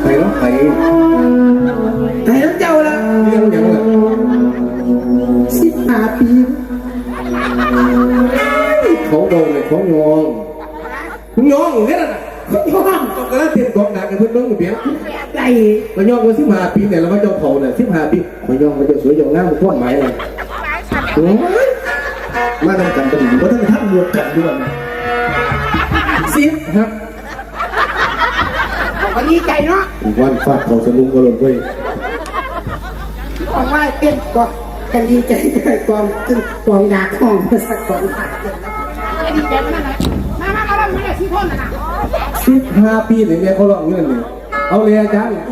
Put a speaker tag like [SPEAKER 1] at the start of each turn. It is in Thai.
[SPEAKER 1] ใครเนาะใคร
[SPEAKER 2] น้ำเจ้าละ
[SPEAKER 1] เรื่องอย่างไร
[SPEAKER 2] 15 ปี
[SPEAKER 1] เขาโดนเลยเขายองเนี่ยนะยองต้องกระเทียมกองหนักกันเพื่อนน้องเพียง
[SPEAKER 2] ไก่
[SPEAKER 1] เรายองกัน15 ปีเนี่ยเรามาเจ้าเผาเนี่ย15 ปีเรายองมาเจ้าสวยยองหน้ามันพ่นไม้เลยมาทำกันกันเพราะท่านท่านรวมกันด้วยครับ
[SPEAKER 2] วันนี้ใจเนาะ
[SPEAKER 1] วันฟาดเขาสนุกก็ลงไป
[SPEAKER 2] บอกว่าเป็นก็กันดีใจกองยาของสักคนดีใจมากนะมาเราไม่ได้ที่พ่นนะ
[SPEAKER 1] 15 ปีเนี่ยเขาลองเงินเลยเอาเลยอาจารย์